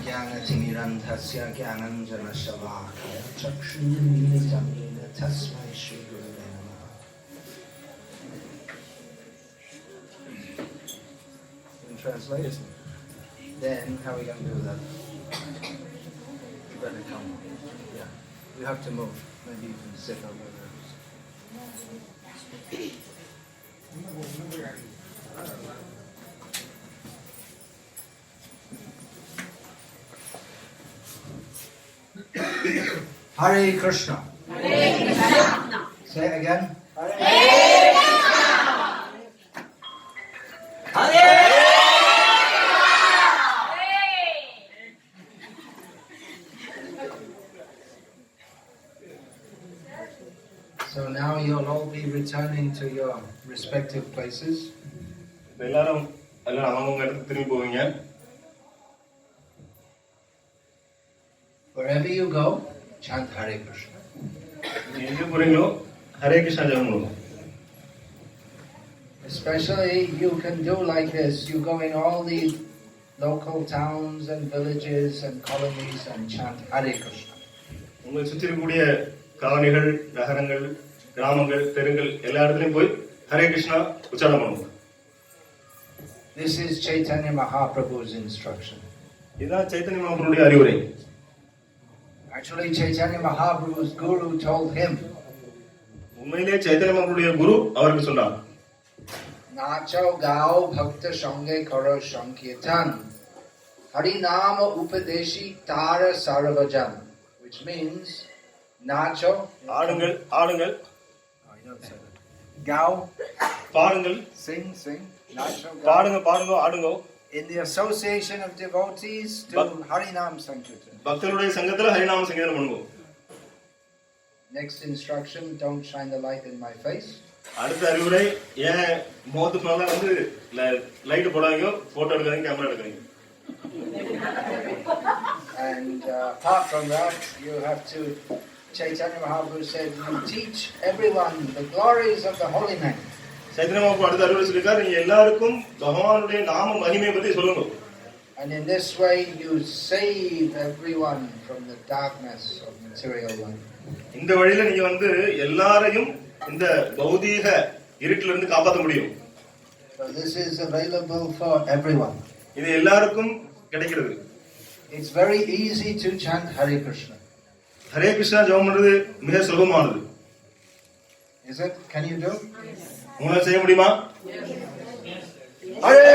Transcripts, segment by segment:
ज्ञानतिमिरन्धस्य ज्ञानञ्जनशलाकया चक्षुरुन्मीलितं येन तस्मै श्रीगुरवे नमः. Translate it. Then how are we going to do that? You better come. Yeah, you have to move. Maybe you can sit over there. Hare Krishna. Hare Krishna. Say it again. Hare Krishna. Hare So now you'll all be returning to your respective places. Wherever you go, chant Hare Krishna. Especially you can do like this. You go in all these local towns and villages and colonies and chant Hare Krishna. காலனிகள், நகரங்கள், கிராமங்கள், தெருங்கள் எல்லா இடத்துலயும் போய் ஹரே கிருஷ்ணா உச்சாரணம் பண்ணுவோம். This is Chaitanya Mahaprabhu's instruction. இதுதான் சைத்தன்ய மகாபிரபுடைய அறிவுரை. Actually, Chaitanya Mahaprabhu's guru told him. உண்மையிலே சைத்தன்ய மகாபிரபுடைய குரு அவருக்கு சொன்னார். Nacho gao bhakta sange karo sankirtan. Hari nama upadeshi tara sarvajan. Which means Nacho. ஆடுங்கள், ஆடுங்கள். Gao. பாடுங்கள். Sing. Nacho. பாடுங்க, பாடுங்க, ஆடுங்க. In the association of devotees to Harinam Sankirtan. பக்தருடைய சங்கத்துல ஹரிநாம சங்கீர்த்தனம் பண்ணுவோம். Next instruction, don't shine the light in my face. அடுத்த அறிவுரை, ஏன் முகத்துக்கு மேல வந்து லைட் போடாதீங்க, போட்டோ எடுக்காதீங்க, கேமரா எடுக்காதீங்க. And apart from that, you have to, Chaitanya Mahaprabhu said, you teach everyone the glories of the holy name. Chaitanya Mahaprabhu அடுத்த அறிவுரை சொல்லிருக்காரு, நீங்க எல்லாருக்கும் பகவானுடைய நாம மகிமையை பத்தி சொல்லுங்க. And in this way you save everyone from the darkness of material life. இந்த வழியில நீங்க வந்து எல்லாரையும் இந்த பௌதீக இருட்டில இருந்து காப்பாற்ற முடியும். So this is available for everyone. இது எல்லாருக்கும் கிடைக்கிறது. It's very easy to chant Hare Krishna. Hare Krishna ஜெபம் பண்றது மிக சுலபமானது. Is it? Can you do? உங்களால செய்ய முடியுமா? Hare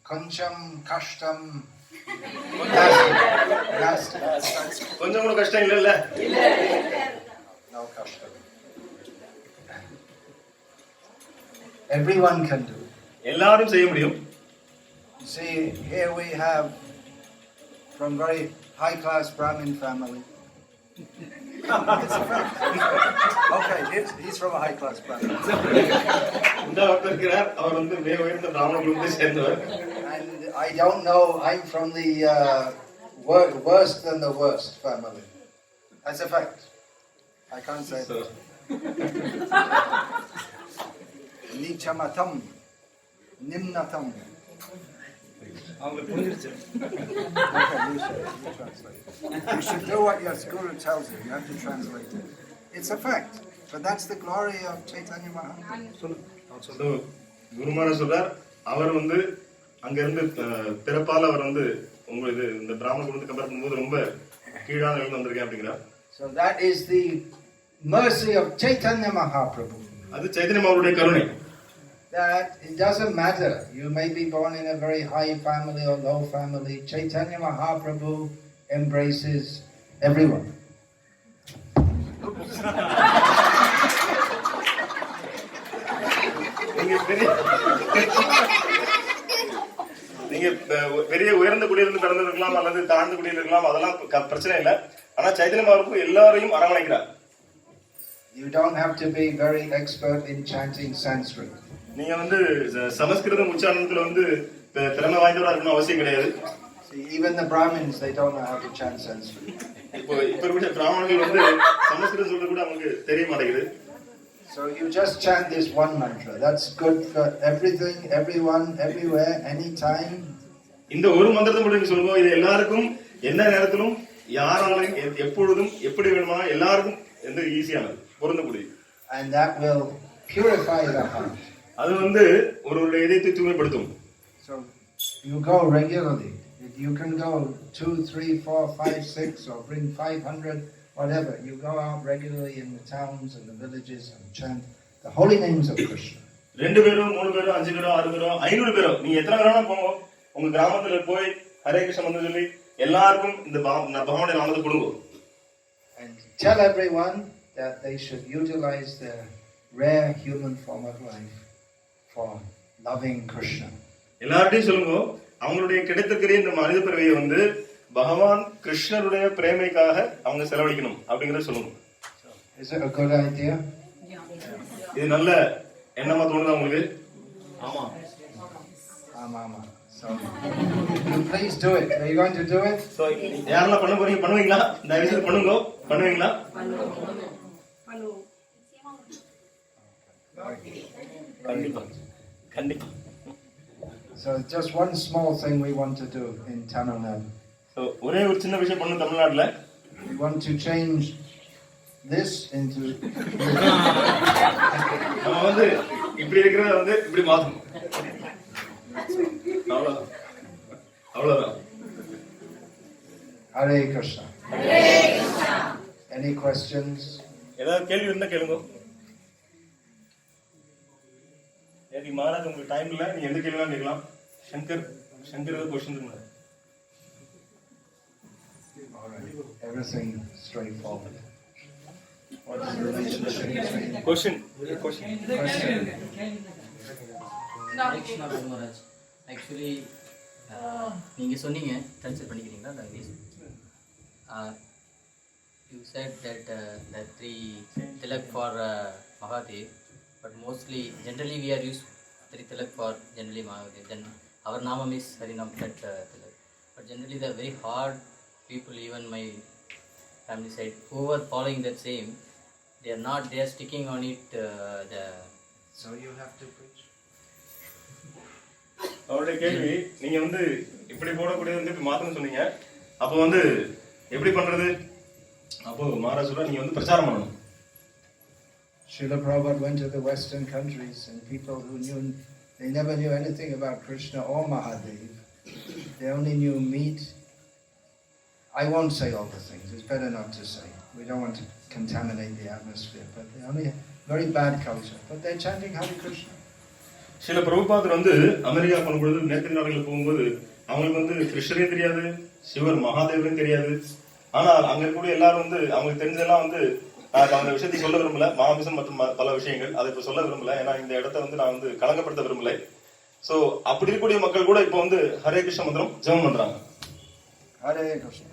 Kancham, kashtam, கொஞ்சம் கூட கஷ்டம் இல்ல. No kashtam. Everyone can do. எல்லாரும் செய்ய முடியும். See, here we have from very high class Brahmin family. Okay, he's from a high class Brahmin. இந்த ஒருத்தர் இருக்கிறார், அவர் வந்து மிக உயர்ந்த பிராமண குடும்பத்தை சேர்ந்தவர். And I don't know, I'm from the worst than the worst family. That's a fact. I can't say that. Nichamatam, nimnatam. அவங்களுக்கு புரிஞ்சிருச்சு. Okay, you translate. You should do what your guru tells you. You have to translate it. It's a fact. But that's the glory of Chaitanya Mahaprabhu. குருமார சொல்றார், அவர் வந்து அங்க இருந்து பிறப்பால அவர் வந்து உங்களுக்கு இந்த பிராமண குடும்பத்தை கம்பேர் பண்ணும்போது ரொம்ப கீழான நிலையில வந்திருக்கேன் அப்படிங்கிறார். So that is the mercy of Chaitanya Mahaprabhu. அது சைத்தன்ய மகாபிரபுடைய கருணை. That it doesn't matter. You may be born in a very high family or low family. Chaitanya Mahaprabhu embraces everyone. நீங்க பெரிய உயர்ந்த குடியிலிருந்து பிறந்திருக்கலாம் அல்லது தாழ்ந்த குடியில் இருக்கலாம், அதெல்லாம் பிரச்சனை இல்லை. ஆனா சைத்தன்ய மகாபிரபு எல்லாரையும் அரவணைக்கிறார். You don't have to be very expert in chanting Sanskrit. நீங்க வந்து சமஸ்கிருதம் உச்சாரணத்துல வந்து திறமை வாய்ந்தவரா இருக்கணும் அவசியம் கிடையாது. See, even the Brahmins, they don't know how to chant Sanskrit. இப்போ இருக்கிற பிராமணர்கள் வந்து சமஸ்கிருதம் சொல்றது கூட அவங்களுக்கு தெரிய மாட்டேங்குது. So you just chant this one mantra. That's good for everything, everyone, everywhere, anytime. இந்த ஒரு மந்திரத்தை மட்டும் நீங்க சொல்லுங்க. இது எல்லாருக்கும் எந்த நேரத்திலும் யாராலும் எப்பொழுதும் எப்படி வேணுமா எல்லாருக்கும் எந்த ஈஸியானது பொருந்தக்கூடியது. And that will purify the heart. அது வந்து ஒருவருடைய இதயத்தை தூய்மைப்படுத்தும். So you go regularly. You can go 2, 3, 4, 5, 6 or bring 500, whatever. You go out regularly in the towns and the villages and chant the holy names of Krishna. 2 பேரோ 3 பேரோ 5 பேரோ 6 பேரோ 500 பேரோ நீங்க எத்தனை பேரோ போங்க. உங்க கிராமத்துல போய் ஹரே கிருஷ்ண மந்திரம் சொல்லி எல்லாருக்கும் இந்த பகவானுடைய நாமத்தை கொடுங்க. And tell everyone that they should utilize their rare human form of life for loving Krishna. எல்லார்ட்டையும் சொல்லுங்க அவங்களுடைய கிடைத்திருக்கிற இந்த மனித பிறவியை வந்து பகவான் கிருஷ்ணருடைய பிரேமைக்காக அவங்க செலவழிக்கணும் அப்படிங்கறத சொல்லுங்க. Is it a good idea? இது நல்ல எண்ணமா தோணுதா உங்களுக்கு? ஆமா. So you please do it. Are you going to do it? So யாரெல்லாம் பண்ண போறீங்க? பண்ணுவீங்களா? இந்த விஷயத்தை பண்ணுங்க. பண்ணுவீங்களா? கண்டிப்பா கண்டிப்பா. So just one small thing we want to do in Tamil Nadu. So ஒரே ஒரு சின்ன விஷயம் பண்ணணும் தமிழ்நாட்டுல. We want to change this into நம்ம வந்து இப்படி இருக்கிறத வந்து இப்படி மாத்தணும். அவ்வளவுதான். Hare Krishna. Hare Krishna. Any questions? ஏதாவது கேள்வி இருந்தா கேளுங்க. ஏடி மகாராஜ் உங்களுக்கு டைம் இல்ல, நீங்க எந்த கேள்வி வேணாலும் கேட்கலாம். சங்கர் ஏதாவது क्वेश्चन இருக்குங்க? Everything straightforward. What is the relationship between question? Actually நீங்கள் சொன்னீங்க ட்ரான்ஸ்லேட் பண்ணிக்கிறீங்களா அந்த English? You said that the 3 tilak for Mahadev, but mostly generally we are used 3 tilak for generally Mahadev. Then our namam is Harinam that tilak. But generally the very hard people, even my family side, who are following that same, they are sticking on it. So you have to preach. அவருடைய கேள்வி, நீங்க வந்து இப்படி போடக்கூடியது வந்து இப்படி மாத்தணும்னு சொன்னீங்க. அப்போ வந்து எப்படி பண்றது? அப்போ மகாராஜ் சொல்றா நீங்க வந்து பிரச்சாரம் பண்ணணும். Srila Prabhupada went to the Western countries and people who they never knew anything about Krishna or Mahadev. They only knew meat. I won't say all the things. It's better not to say. We don't want to contaminate the atmosphere. But they only very bad culture. But they're chanting Hare Krishna. சில பிரபுபாதர் வந்து America போகும்போது மேற்கு நாடுகளில் போகும்போது அவங்களுக்கு வந்து கிருஷ்ணரையும் தெரியாது, சிவர் மகாதேவரையும் தெரியாது. ஆனால் அங்க இருக்கக்கூடிய எல்லாரும் வந்து அவங்களுக்கு தெரிஞ்சதெல்லாம் வந்து அந்த விஷயத்தை சொல்ல விரும்பல, மாமிசம் மற்றும் பல விஷயங்கள் அதை இப்ப சொல்ல விரும்பல. ஏன்னா இந்த இடத்த வந்து நான் வந்து கலங்கப்படுத்த விரும்பல. சோ அப்படி இருக்கக்கூடிய மக்கள் கூட இப்ப வந்து ஹரே கிருஷ்ண மந்திரம் ஜெபம் பண்றாங்க. Hare Krishna.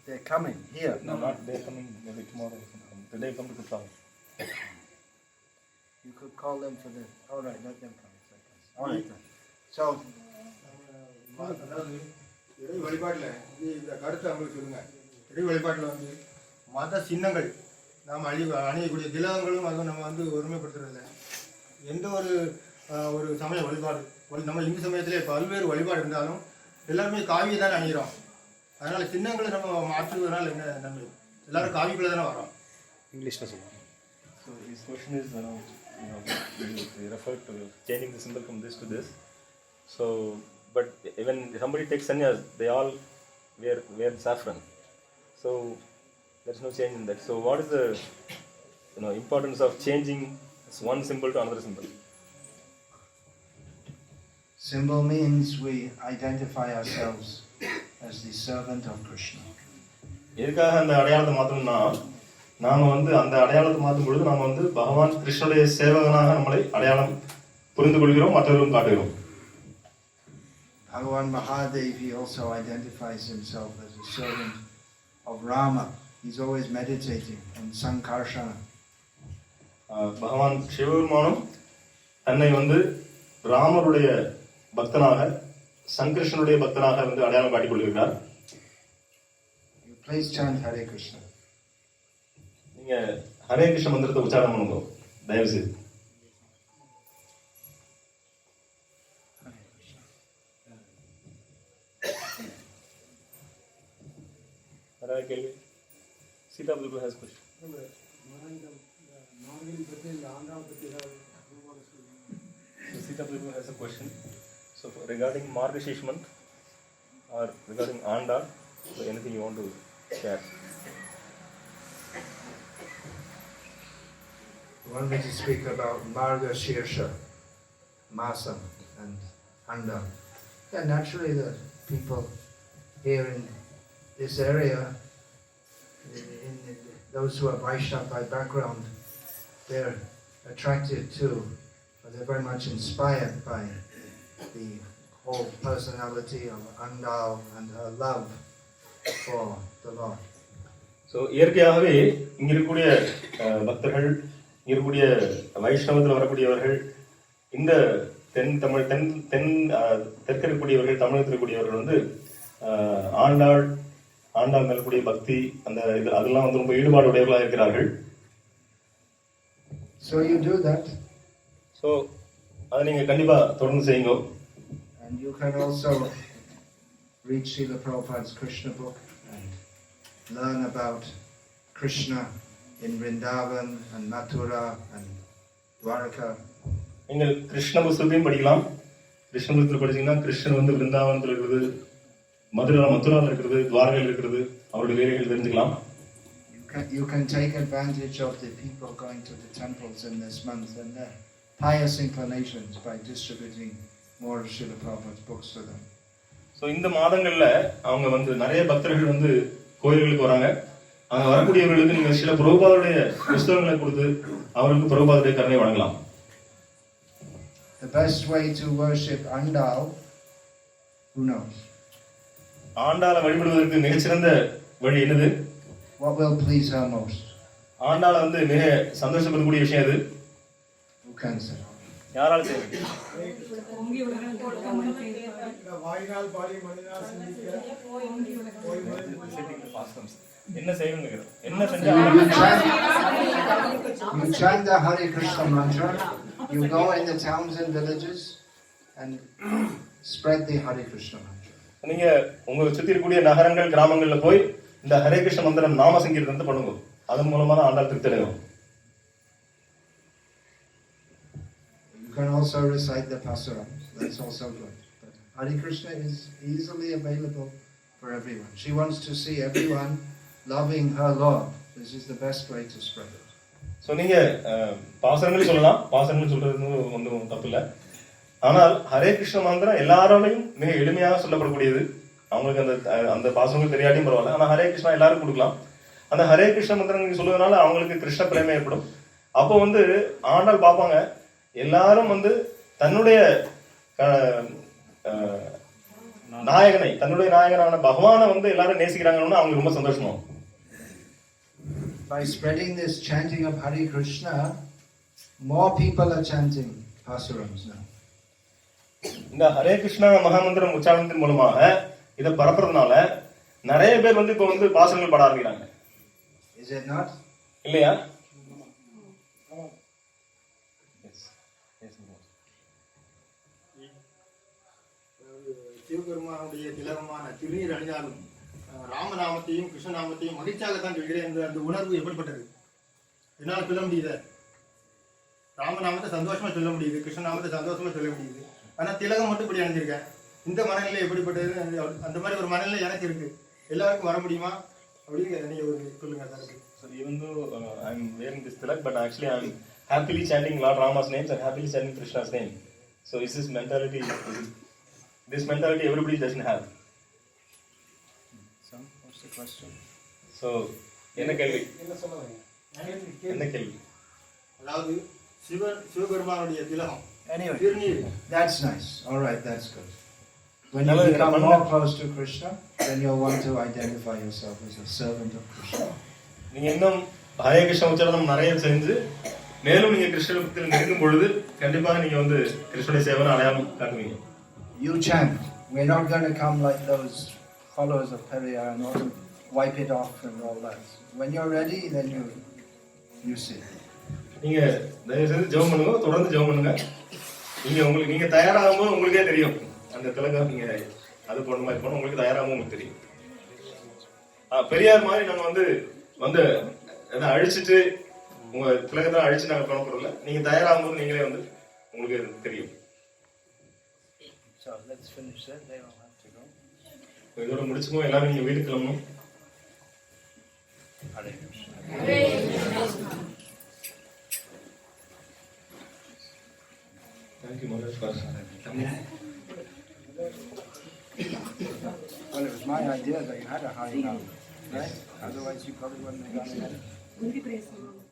They're coming here. No, not they're coming. Maybe tomorrow. Today come to Kuppam. You could call them for this. All right, let them come. All right. So. இறை வழிபாட்டில் இந்த கருத்தை அவங்களுக்கு சொல்லுங்க. இறை வழிபாட்டில் வந்து மத சின்னங்கள் நாம் அணியக்கூடிய திலகங்களும் அதுவும் நம்ம வந்து ஒருமைப்படுத்துறதில்ல. எந்த ஒரு சமய வழிபாடு நம்ம இந்து சமயத்திலே பல்வேறு வழிபாடு இருந்தாலும் எல்லாருமே காவியை தான் அணிகிறோம். அதனால சின்னங்களை நம்ம மாற்றுவதனால என்ன நன்மை? எல்லாரும் காவிக்குள்ளே தானே வரோம். இங்கிலீஷ்ல சொல்லுங்க. So his question is, we refer to changing the symbol from this to this. So, but when somebody takes sannyas, they all wear saffron. So there's no change in that. So what is the importance of changing one symbol to another symbol? Symbol means we identify ourselves as the servant of Krishna. எதுக்காக அந்த அடையாளத்தை மாத்தணும்னா நாம வந்து அந்த அடையாளத்தை மாற்றும் பொழுது நாம வந்து பகவான் கிருஷ்ணனுடைய சேவகனாக நம்மளை அடையாளம் புரிந்து கொள்கிறோம், மற்றவர்களும் காட்டுகிறோம். Bhagavan Mahadev, he also identifies himself as a servant of Rama. He's always meditating on Sankarsana. பகவான் சிவபெருமானும் தன்னை வந்து ராமருடைய பக்தனாக சங்கர்ஷனுடைய பக்தனாக வந்து அடையாளம் காட்டிக் கொண்டிருக்கிறார். You please chant Hare Krishna. நீங்க ஹரே கிருஷ்ண மந்திரத்தை உச்சாரணம் பண்ணுங்க தயவு செய்து. கேள்வி சீதா பிரபு has question. So Sita Prabhu has a question. So regarding Margashish month or regarding Anda, so anything you want to share? You want me to speak about Margashirsha, Masam and Anda? Yeah, naturally the people here in this area, in those who are Vaishnava by background, they're attracted to, or they're very much inspired by the whole personality of Andal and her love for the Lord. So இயற்கையாகவே இங்க இருக்கக்கூடிய பக்தர்கள், இங்க இருக்கக்கூடிய வைஷ்ணவத்தில் வரக்கூடியவர்கள், இந்த தெற்கு இருக்கக்கூடியவர்கள், தமிழகத்தில் இருக்கக்கூடியவர்கள் வந்து ஆண்டாள் மேற்கூடிய பக்தி அந்த அதெல்லாம் வந்து ரொம்ப ஈடுபாடு உடையவர்களாக இருக்கிறார்கள். So you do that. So அதை நீங்க கண்டிப்பா தொடர்ந்து செய்யுங்க. And you can also read Srila Prabhupada's Krishna book and learn about Krishna in Vrindavan and Mathura and Dwarka. நீங்கள் கிருஷ்ண புஸ்தகத்தையும் படிக்கலாம். கிருஷ்ண புஸ்தகத்தில் படிச்சீங்கன்னா கிருஷ்ணன் வந்து விருந்தாவனத்தில் இருக்கிறது, மதுராவில் இருக்கிறது, துவாரகையில் இருக்கிறது, அவருடைய வேலைகள் தெரிஞ்சுக்கலாம். You can take advantage of the people going to the temples in this month and their pious inclinations by distributing more of Srila Prabhupada's books to them. So இந்த மாதங்கள்ல அவங்க வந்து நிறைய பக்தர்கள் வந்து கோயில்களுக்கு வராங்க. அங்க வரக்கூடியவர்களுக்கு நீங்க சில பிரபுபாதுடைய புஸ்தகங்களை கொடுத்து அவர்களுக்கு பிரபுபாதுடைய கருணை வழங்கலாம். The best way to worship Andal, who knows? ஆண்டாளை வழிபடுவதற்கு மிகச்சிறந்த வழி என்னது? What will please her most? ஆண்டாளை வந்து மிக சந்தோஷப்படக்கூடிய விஷயம் எது? Who can say? யாரால செய்வது? என்ன செய்யணும்? என்ன செஞ்சா? You chant the Hare Krishna mantra. You go in the towns and villages and spread the Hare Krishna mantra. நீங்க உங்க சுத்தி இருக்கக்கூடிய நகரங்கள் கிராமங்கள்ல போய் இந்த ஹரே கிருஷ்ண மந்திரம் நாம சங்கீர்த்தனத்தை பண்ணுங்க. அதன் மூலமா தான் ஆண்டாள் திருப்தி அடையும். You can also recite the pasurams. That's also good. But Hare Krishna is easily available for everyone. She wants to see everyone loving her Lord. This is the best way to spread it. So நீங்க பாசனங்கள் சொல்லலாம். பாசனங்கள் சொல்றது ஒன்றும் தப்பு இல்லை. ஆனால் ஹரே கிருஷ்ண மந்திரம் எல்லாராலையும் மிக எளிமையாக சொல்லப்படக்கூடியது. அவங்களுக்கு அந்த பாசனங்கள் தெரியாட்டியும் பரவாயில்ல. ஆனால் ஹரே கிருஷ்ணா எல்லாரும் கொடுக்கலாம். அந்த ஹரே கிருஷ்ண மந்திரம் நீங்க சொல்லுவதனால அவங்களுக்கு கிருஷ்ண பிரேமை ஏற்படும். அப்போ வந்து ஆண்டாள் பார்ப்பாங்க எல்லாரும் வந்து தன்னுடைய தன்னுடைய நாயகனான பகவானை வந்து எல்லாரும் நேசிக்கிறாங்கன்னு அவங்களுக்கு ரொம்ப சந்தோஷமா. By spreading this chanting of Hare Krishna, more people are chanting pasurams now. இந்த ஹரே கிருஷ்ணா மகாமந்திரம் உச்சாரணத்தின் மூலமாக இதை பரப்புறதுனால நிறைய பேர் வந்து இப்போ வந்து பாசனங்கள் பாட ஆரம்பிக்கிறாங்க. Is it not? இல்லையா? சிவபெருமானுடைய திலகமான திருநீர் அணிந்தாலும் ராமநாமத்தையும் கிருஷ்ணநாமத்தையும் மகிழ்ச்சியாகத்தான் சொல்கிறேன் என்ற அந்த உணர்வு எப்படிப்பட்டது? என்னால் சொல்ல முடியுது. ராமநாமத்தை சந்தோஷமா சொல்ல முடியுது, கிருஷ்ணநாமத்தை சந்தோஷமா சொல்ல முடியுது. ஆனா திலகம் மட்டும் இப்படி அணிஞ்சிருக்கேன். இந்த மனநிலை எப்படிப்பட்டது? அந்த மாதிரி ஒரு மனநிலை எனக்கு இருக்கு. எல்லாருக்கும் வர முடியுமா அப்படின்னு நீங்க ஒரு சொல்லுங்க sir. So even though I'm wearing this tilak, but actually I'm happily chanting Lord Rama's names and happily chanting Krishna's name. So is this mentality? This mentality everybody doesn't have. So what's the question? So என்ன கேள்வி? என்ன கேள்வி? அதாவது சிவபெருமானுடைய திலகம். Anyway, that's nice. All right, that's good. When you become more close to Krishna, then you'll want to identify yourself as a servant of Krishna. நீங்க இன்னும் ஹரே கிருஷ்ண உச்சாரணம் நிறைய செஞ்சு மேலும் நீங்க கிருஷ்ணத்தில் நெருங்கும் பொழுது கண்டிப்பாக நீங்க வந்து கிருஷ்ணனுடைய சேவனை அடையாளம் காட்டுவீங்க. You chant. We're not going to come like those followers of Periyar and all wipe it off and all that. When you're ready, then you sit. நீங்க தயவு செய்து ஜெபம் பண்ணுங்க, தொடர்ந்து ஜெபம் பண்ணுங்க. நீங்க தயாராகும் போது உங்களுக்கே தெரியும் அந்த திலகம் நீங்க அது போன மாதிரி போன உங்களுக்கு தயாராகும் உங்களுக்கு தெரியும். பெரியார் மாதிரி நாங்க வந்து அதை அழிச்சிட்டு உங்க திலகத்தை அழிச்சு நாங்க பண்ண போறோம்ல, நீங்க தயாராகும் போது நீங்களே வந்து உங்களுக்கு தெரியும். So let's finish that. They will have to go. இதோட முடிச்சுக்கோ, எல்லாரும் நீங்க வீட்டுக்கு கிளம்பணும். Hare Krishna. Hare Krishna. Thank you, Maharaj, for coming. Well, it was my idea that you had a Harinam, right? Otherwise you probably wouldn't have done it.